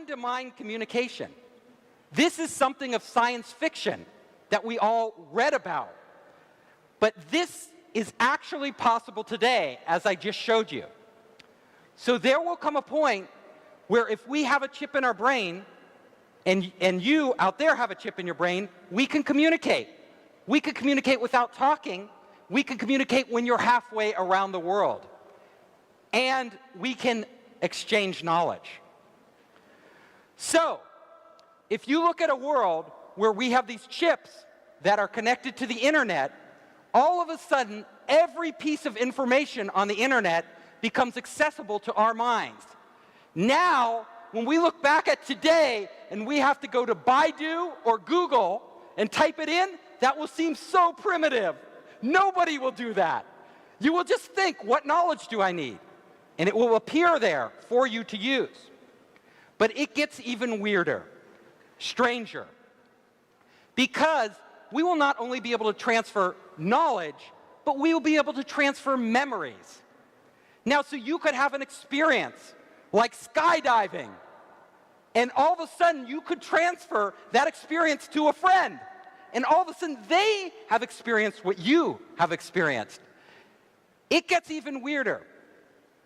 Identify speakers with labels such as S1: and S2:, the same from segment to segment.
S1: mind-to-mind communication. This is something of science fiction that we all read about. But this is actually possible today, as I just showed you. So there will come a point where if we have a chip in our brain, and you out there have a chip in your brain, we can communicate. We can communicate without talking. We can communicate when you're halfway around the world. And we can exchange knowledge. So, if you look at a world where we have these chips that are connected to the internet, all of a sudden, every piece of information on the internet becomes accessible to our minds. Now, when we look back at today and we have to go to Baidu or Google and type it in, that will seem so primitive. Nobody will do that. You will just think, what knowledge do I need? And it will appear there for you to use. But it gets even weirder, stranger. Because we will not only be able to transfer knowledge, but we will be able to transfer memories. Now, so you could have an experience like skydiving, and all of a sudden you could transfer that experience to a friend, and all of a sudden they have experienced what you have experienced. It gets even weirder,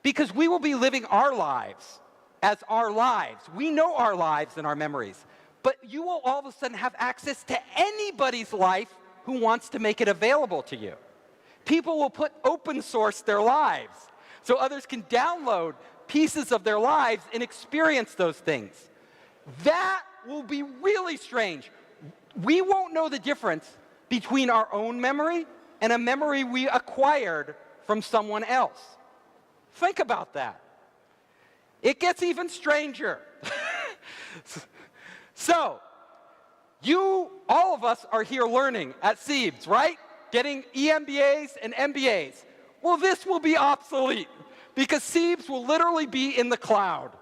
S1: because we will be living our lives as our lives. We know our lives and our memories, but you will all of a sudden have access to anybody's life who wants to make it available to you. People will open source their lives so others can download pieces of their lives and experience those things. That will be really strange. We won't know the difference between our own memory and a memory we acquired from someone else. Think about that. It gets even stranger. So, all of us are here learning at CEIBS, right? Getting EMBAs and MBAs. Well, this will be obsolete because CEIBS will literally be in the cloud.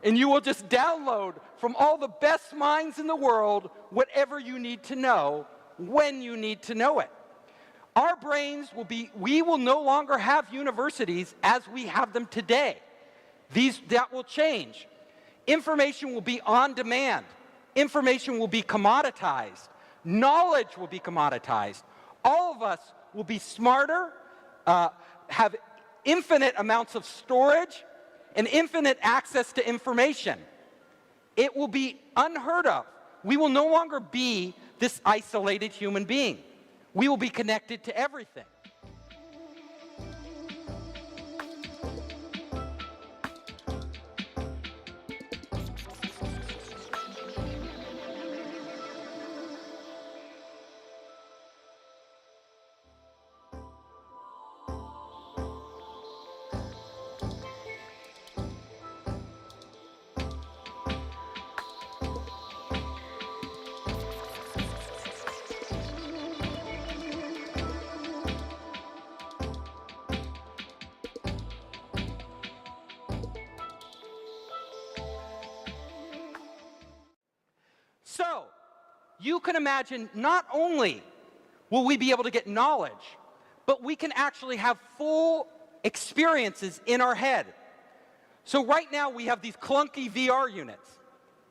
S1: And you will just download from all the best minds in the world whatever you need to know when you need to know it. Our brains we will no longer have universities as we have them today. That will change. Information will be on demand. Information will be commoditized. Knowledge will be commoditized. All of us will be smarter, have infinite amounts of storage, and infinite access to information. It will be unheard of. We will no longer be this isolated human being. We will be connected to everything. So, you can imagine not only will we be able to get knowledge, but we can actually have full experiences in our head. So right now we have these clunky VR units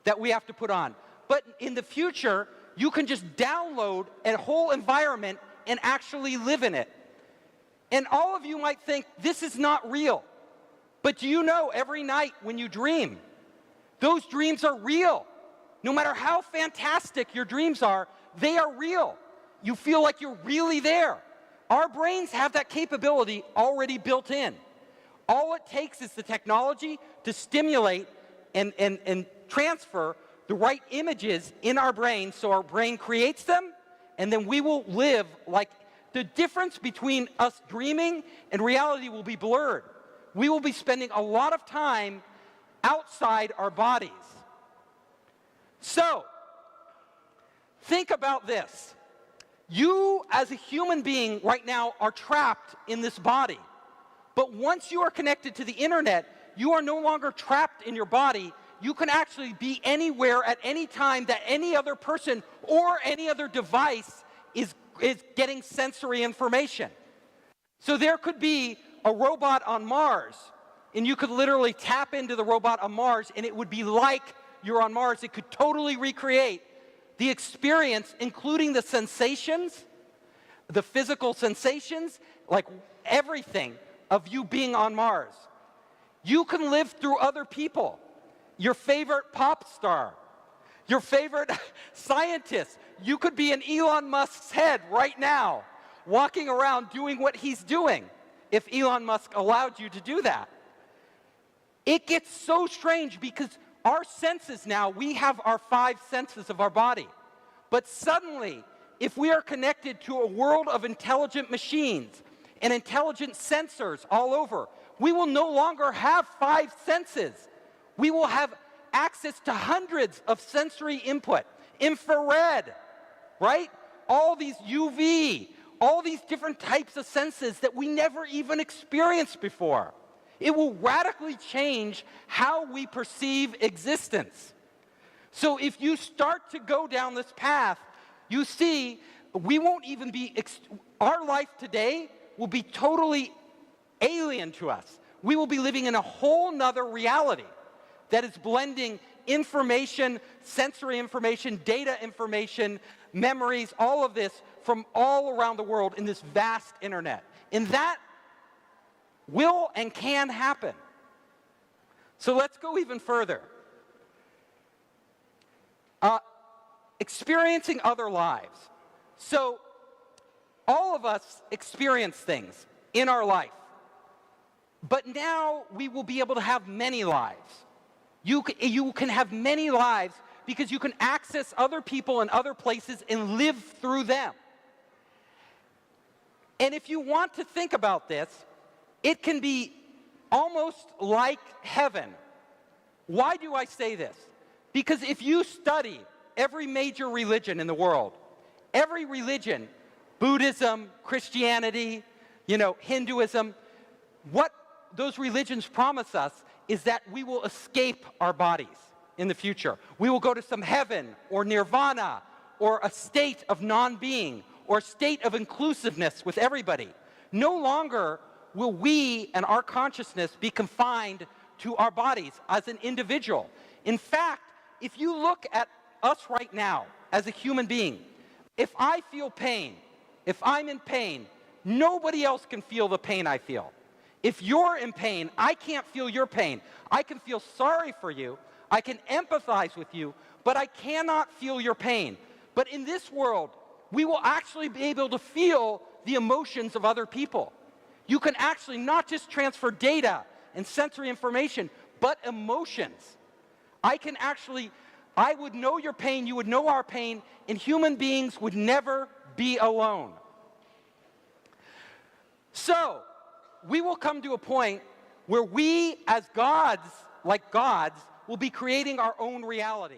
S1: that we have to put on. But in the future, you can just download a whole environment and actually live in it. And all of you might think, this is not real. But do you know every night when you dream, those dreams are real. No matter how fantastic your dreams are, they are real. You feel like you're really there. Our brains have that capability already built in. All it takes is the technology to stimulate and transfer the right images in our brain so our brain creates them, and then we will live like the difference between us dreaming and reality will be blurred. We will be spending a lot of time outside our bodies. So, think about this. You, as a human being right now, are trapped in this body. But once you are connected to the internet, you are no longer trapped in your body. You can actually be anywhere at any time that any other person or any other device is getting sensory information. So there could be a robot on Mars, and you could literally tap into the robot on Mars, and it would be like you're on Mars, it could totally recreate the experience, including the sensations, the physical sensations, like everything of you being on Mars. You can live through other people, your favorite pop star, your favorite scientist. You could be in Elon Musk's head right now, walking around doing what he's doing, if Elon Musk allowed you to do that. It gets so strange because our senses now, we have our 5 senses of our body. But suddenly, if we are connected to a world of intelligent machines and intelligent sensors all over, we will no longer have 5 senses. We will have access to hundreds of sensory input, infrared, right? All these UV, all these different types of senses that we never even experienced before. It will radically change how we perceive existence. So if you start to go down this path, you see, we won't even be, our life today will be totally alien to us. We will be living in a whole nother reality that is blending information, sensory information, data information, memories, all of this from all around the world in this vast internet. And that will and can happen. So let's go even further. Experiencing other lives. So all of us experience things in our life. But now we will be able to have many lives. You can have many lives because you can access other people in other places and live through them. And if you want to think about this, it can be almost like heaven. Why do I say this? Because if you study every major religion in the world, every religion, Buddhism, Christianity, Hinduism, what those religions promise us is that we will escape our bodies in the future. We will go to some heaven or nirvana or a state of non-being or a state of inclusiveness with everybody. No longer will we and our consciousness be confined to our bodies as an individual. In fact, if you look at us right now as a human being, if I feel pain, if I'm in pain, nobody else can feel the pain I feel. If you're in pain, I can't feel your pain. I can feel sorry for you, I can empathize with you, but I cannot feel your pain. But in this world, we will actually be able to feel the emotions of other people. You can actually not just transfer data and sensory information, but emotions. I would know your pain, you would know our pain, and human beings would never be alone. So, we will come to a point where we, as gods, like gods, will be creating our own reality.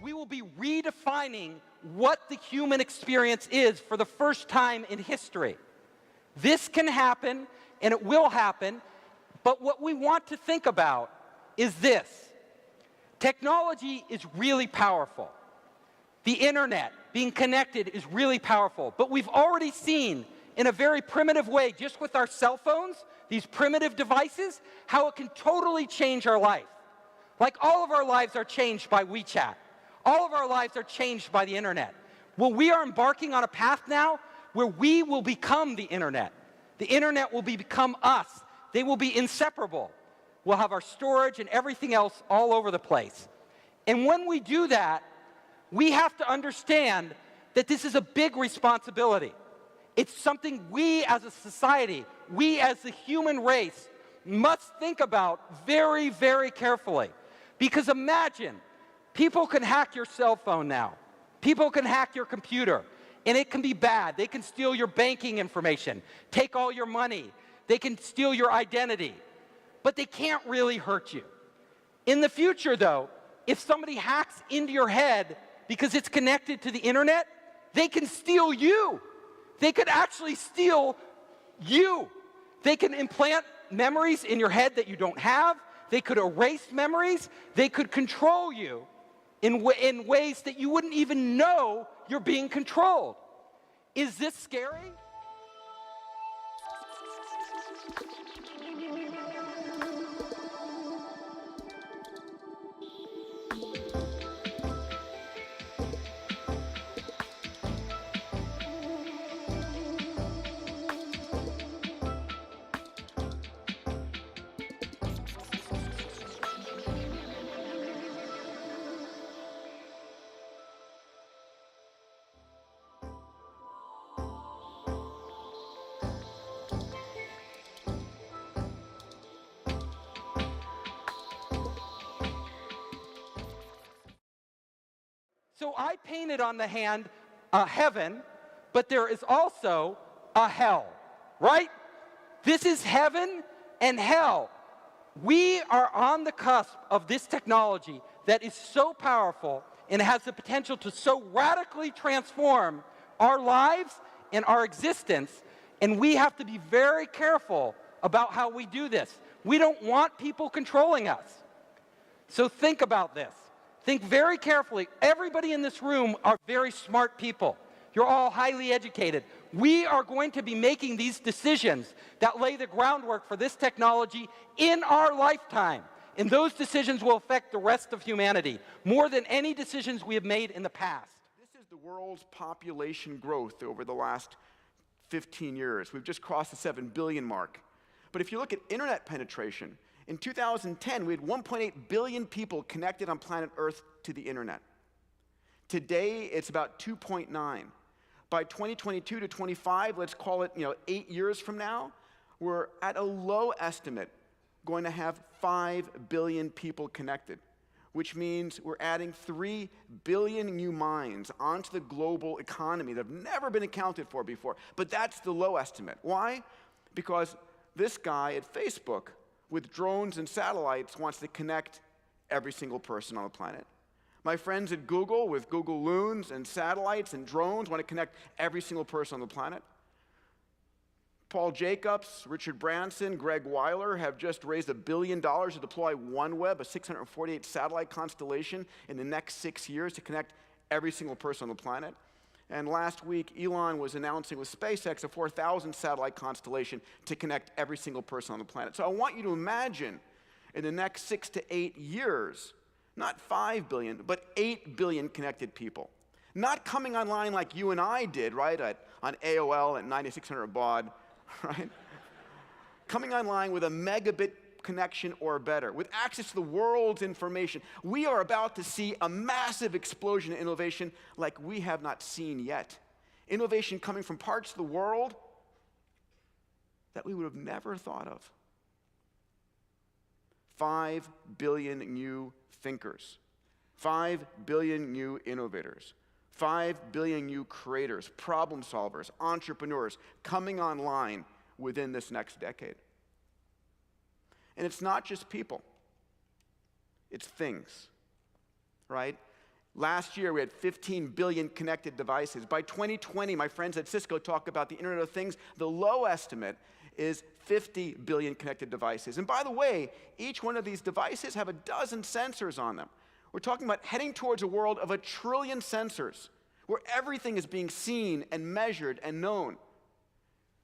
S1: We will be redefining what the human experience is for the first time in history. This can happen, and it will happen, but what we want to think about is this. Technology is really powerful. The internet, being connected, is really powerful, but we've already seen in a very primitive way, just with our cell phones, these primitive devices, how it can totally change our life. Like all of our lives are changed by WeChat. All of our lives are changed by the internet. Well, we are embarking on a path now where we will become the internet. The internet will become us. They will be inseparable. We'll have our storage and everything else all over the place. And when we do that, we have to understand that this is a big responsibility. It's something we as a society, we as the human race, must think about very, very carefully. Because imagine, people can hack your cell phone now. People can hack your computer, and it can be bad. They can steal your banking information, take all your money. They can steal your identity, but they can't really hurt you. In the future, though, if somebody hacks into your head because it's connected to the internet, they can steal you. They could actually steal you. They can implant memories in your head that you don't have. They could erase memories. They could control you in ways that you wouldn't even know you're being controlled. Is this scary? So I painted on the hand a heaven, but there is also a hell, right? This is heaven and hell. We are on the cusp of this technology that is so powerful and has the potential to so radically transform our lives and our existence, and we have to be very careful about how we do this. We don't want people controlling us. So think about this. Think very carefully. Everybody in this room are very smart people. You're all highly educated. We are going to be making these decisions that lay the groundwork for this technology in our lifetime. And those decisions will affect the rest of humanity more than any decisions we have made in the past.
S2: This is the world's population growth over the last 15 years. We've just crossed the 7 billion mark. But if you look at internet penetration, in 2010, we had 1.8 billion people connected on planet Earth to the internet. Today, it's about 2.9. By 2022 to 25, let's call it 8 years from now, we're at a low estimate going to have 5 billion people connected, which means we're adding 3 billion new minds onto the global economy that have never been accounted for before. But that's the low estimate. Why? Because this guy at Facebook, with drones and satellites, wants to connect every single person on the planet. My friends at Google, with Google Loons and satellites and drones, want to connect every single person on the planet. Paul Jacobs, Richard Branson, Greg Weiler have just raised $1 billion to deploy OneWeb, a 648 satellite constellation, in the next 6 years to connect every single person on the planet. And last week, Elon was announcing with SpaceX a 4,000 satellite constellation to connect every single person on the planet. So I want you to imagine in the next 6 to 8 years, not 5 billion, but 8 billion connected people. Not coming online like you and I did, right, on AOL at 9600 baud, right? Coming online with a megabit connection or better, with access to the world's information. We are about to see a massive explosion in innovation like we have not seen yet. Innovation coming from parts of the world that we would have never thought of. 5 billion new thinkers, 5 billion new innovators, 5 billion new creators, problem solvers, entrepreneurs coming online within this next decade. And it's not just people, it's things, right? Last year, we had 15 billion connected devices. By 2020, my friends at Cisco talk about the Internet of Things. The low estimate is 50 billion connected devices. And by the way, each one of these devices have a dozen sensors on them. We're talking about heading towards a world of 1 trillion sensors, where everything is being seen and measured and known.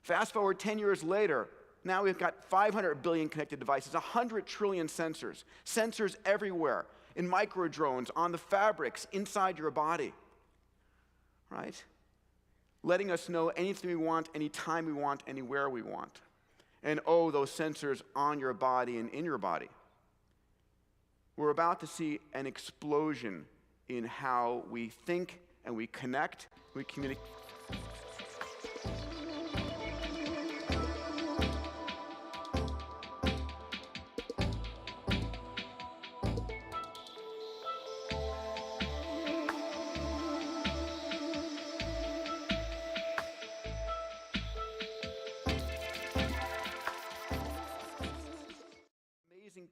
S2: Fast forward 10 years later, now we've got 500 billion connected devices, 100 trillion sensors, sensors everywhere, in micro drones, on the fabrics, inside your body, right? Letting us know anything we want, anytime we want, anywhere we want. And oh, those sensors on your body and in your body. We're about to see an explosion in how we think and we connect, we communicate.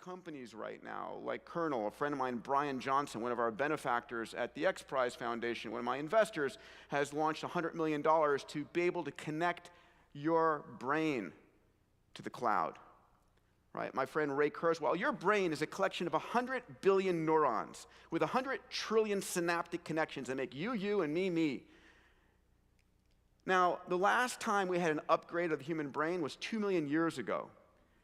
S2: companies right now, like Kernel. A friend of mine, Brian Johnson, one of our benefactors at the X Prize Foundation, one of my investors, has launched $100 million to be able to connect your brain to the cloud. Right? My friend Ray Kurzweil, your brain is a collection of 100 billion neurons with 100 trillion synaptic connections that make you, you, and me. Now, the last time we had an upgrade of the human brain was 2 million years ago,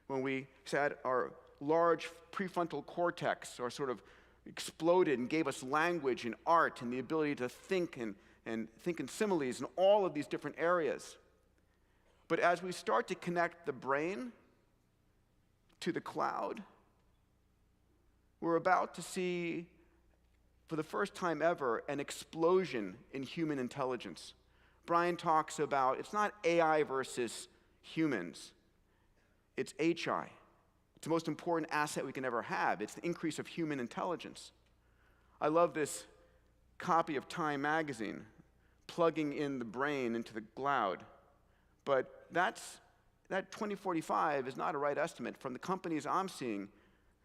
S2: when we said our large prefrontal cortex sort of exploded and gave us language and art and the ability to think and think in similes in all of these different areas. But as we start to connect the brain to the cloud, we're about to see, for the first time ever, an explosion in human intelligence. Brian talks about it's not AI versus humans, it's HI. It's the most important asset we can ever have. It's the increase of human intelligence. I love this copy of Time magazine, plugging in the brain into the cloud. But that 2045 is not a right estimate. From the companies I'm seeing,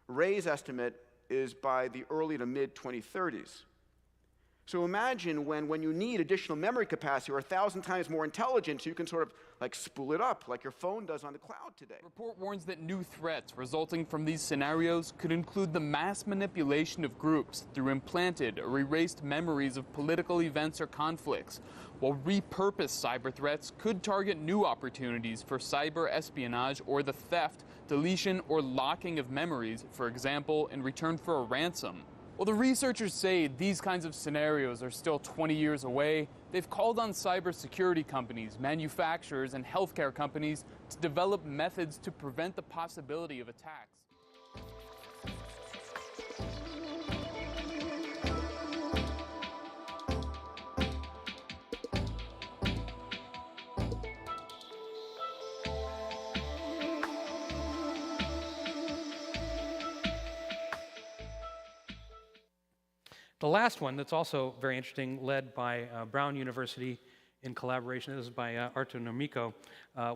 S2: Ray's estimate is by the early to mid-2030s. So imagine when you need additional memory capacity or 1,000 times more intelligence, you can sort of like spool it up like your phone does on the cloud today.
S3: The report warns that new threats resulting from these scenarios could include the mass manipulation of groups through implanted or erased memories of political events or conflicts, while repurposed cyber threats could target new opportunities for cyber espionage or the theft, deletion, or locking of memories, for example, in return for a ransom. While the researchers say these kinds of scenarios are still 20 years away, they've called on cybersecurity companies, manufacturers, and healthcare companies to develop methods to prevent the possibility of attacks.
S4: The last one that's also very interesting, led by Brown University in collaboration, this is by Artur Nomico,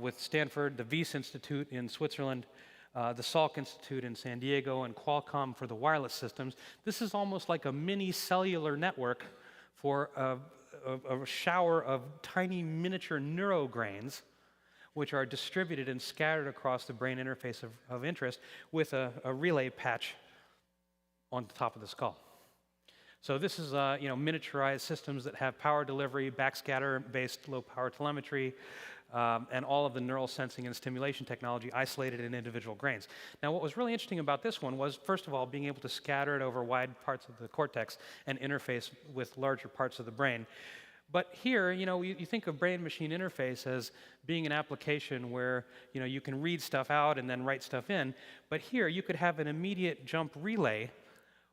S4: with Stanford, the Wyss Institute in Switzerland, the Salk Institute in San Diego, and Qualcomm for the wireless systems. This is almost like a mini cellular network for a shower of tiny miniature neurograins, which are distributed and scattered across the brain interface of interest with a relay patch on the top of the skull. So this is miniaturized systems that have power delivery, backscatter-based low-power telemetry, and all of the neural sensing and stimulation technology isolated in individual grains. Now, what was really interesting about this one was, first of all, being able to scatter it over wide parts of the cortex and interface with larger parts of the brain. But here, you think of brain-machine interface as being an application where, you can read stuff out and then write stuff in. But here, you could have an immediate jump relay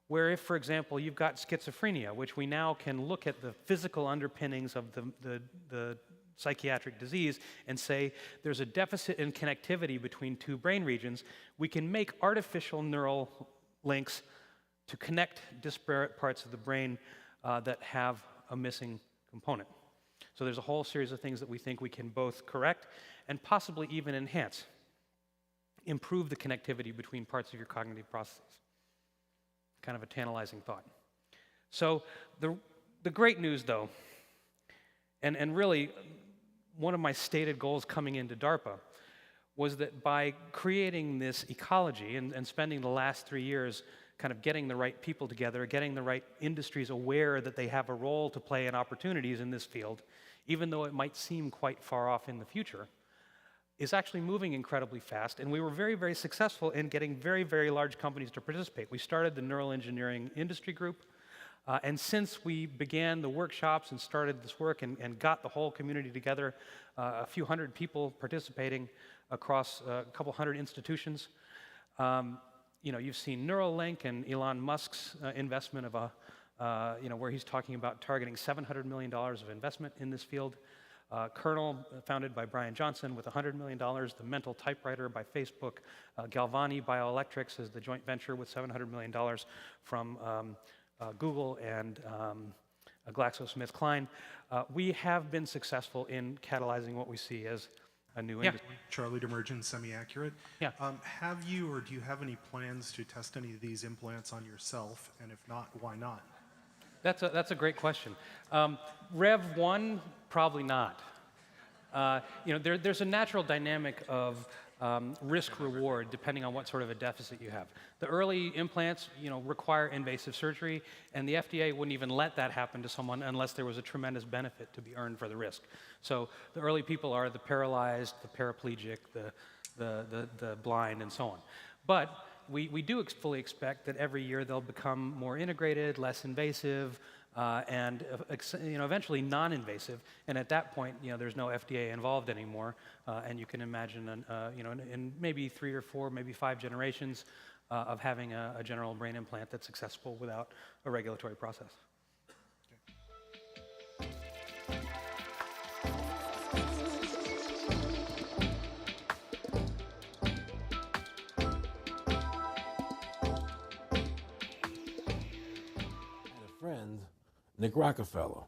S4: where if, for example, you've got schizophrenia, which we now can look at the physical underpinnings of the psychiatric disease and say there's a deficit in connectivity between two brain regions, we can make artificial neural links to connect disparate parts of the brain that have a missing component. So there's a whole series of things that we think we can both correct and possibly even enhance, improve the connectivity between parts of your cognitive processes. Kind of a tantalizing thought. So the great news, though, and really one of my stated goals coming into DARPA was that by creating this ecology and spending the last 3 years kind of getting the right people together, getting the right industries aware that they have a role to play and opportunities in this field, even though it might seem quite far off in the future, is actually moving incredibly fast, and we were very, very successful in getting very, very large companies to participate. We started the Neural Engineering Industry Group, and since we began the workshops and started this work and got the whole community together, a few hundred people participating across a couple hundred institutions, you've seen Neuralink and Elon Musk's investment of where he's talking about targeting $700 million of investment in this field. Kernel, founded by Brian Johnson with $100 million, the Mental Typewriter by Facebook, Galvani Bioelectrics is the joint venture with $700 million from Google and GlaxoSmithKline. We have been successful in catalyzing what we see as new
S5: Yeah.
S4: industry.
S6: Charlie Demergen, Semi-Accurate.
S4: Yeah.
S6: Have you or do you have any plans to test any of these implants on yourself? And if not, why not?
S4: That's a great question. Rev 1, probably not. There's a natural dynamic of risk-reward depending on what sort of a deficit you have. The early implants, require invasive surgery, and the FDA wouldn't even let that happen to someone unless there was a tremendous benefit to be earned for the risk. So the early people are the paralyzed, the paraplegic, the blind, and so on. But we do fully expect that every year they'll become more integrated, less invasive, and eventually non-invasive. And at that point, there's no FDA involved anymore. And you can imagine, in maybe 3 or 4, maybe 5 generations of having a general brain implant that's successful without a regulatory process.
S7: Friend, Nick Rockefeller,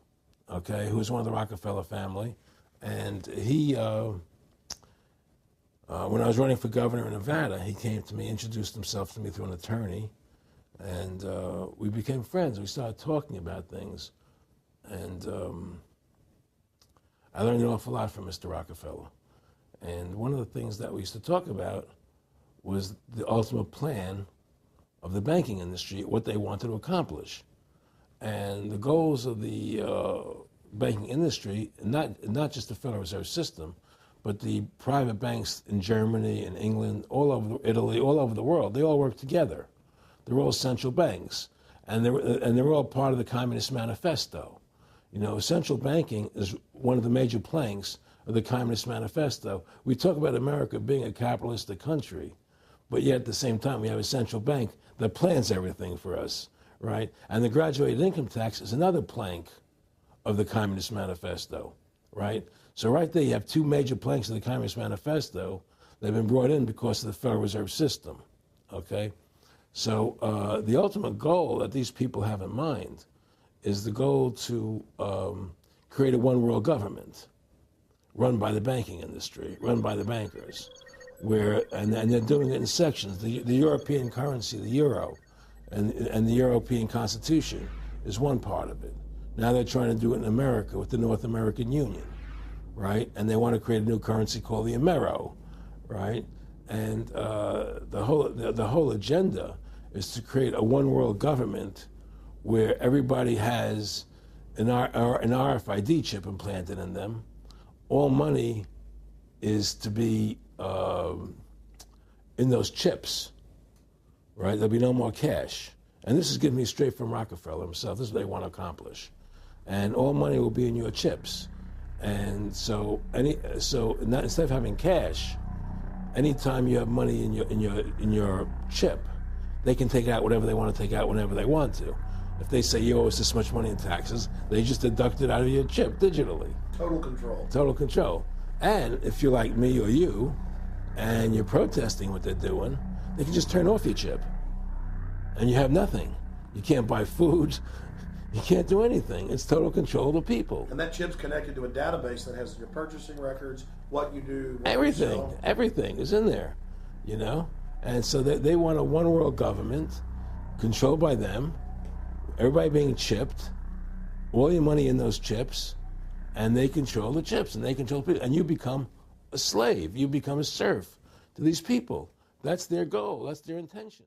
S7: okay, who was one of the Rockefeller family. And he, when I was running for governor in Nevada, he came to me, introduced himself to me through an attorney, and we became friends. We started talking about things. And I learned an awful lot from Mr. Rockefeller. And one of the things that we used to talk about was the ultimate plan of the banking industry, what they wanted to accomplish. And the goals of the banking industry, not just the Federal Reserve System, but the private banks in Germany and England, all over Italy, all over the world, they all work together. They're all central banks, and they're all part of the Communist Manifesto. Central banking is one of the major planks of the Communist Manifesto. We talk about America being a capitalistic country, but yet at the same time we have a central bank that plans everything for us. Right? And the graduated income tax is another plank of the Communist Manifesto, right? So right there you have 2 major planks of the Communist Manifesto that have been brought in because of the Federal Reserve System, okay? So the ultimate goal that these people have in mind is the goal to create a one-world government run by the banking industry, run by the bankers, and they're doing it in sections. The European currency, the euro, and the European Constitution is one part of it. Now they're trying to do it in America with the North American Union, right? And they want to create a new currency called the Amero, right? And the whole agenda is to create a one-world government where everybody has an RFID chip implanted in them. All money is to be in those chips. Right? There'll be no more cash. And this is giving me straight from Rockefeller himself. This is what they want to accomplish. And all money will be in your chips. And so instead of having cash, anytime you have money in your chip, they can take out whatever they want to take out whenever they want to. If they say you owe us this much money in taxes, they just deduct it out of your chip digitally.
S8: Total control.
S7: Total control. And if you're like me or you, and you're protesting what they're doing, they can just turn off your chip. And you have nothing. You can't buy food. You can't do anything. It's total control of the people.
S8: And that chip's connected to a database that has your purchasing records, what you do, what
S7: Everything.
S8: you sell.
S7: Everything is in there, And so they want a one-world government controlled by them, everybody being chipped, all your money in those chips, and they control the chips, and they control people. And you become a slave. You become a serf to these people. That's their goal. That's their intention.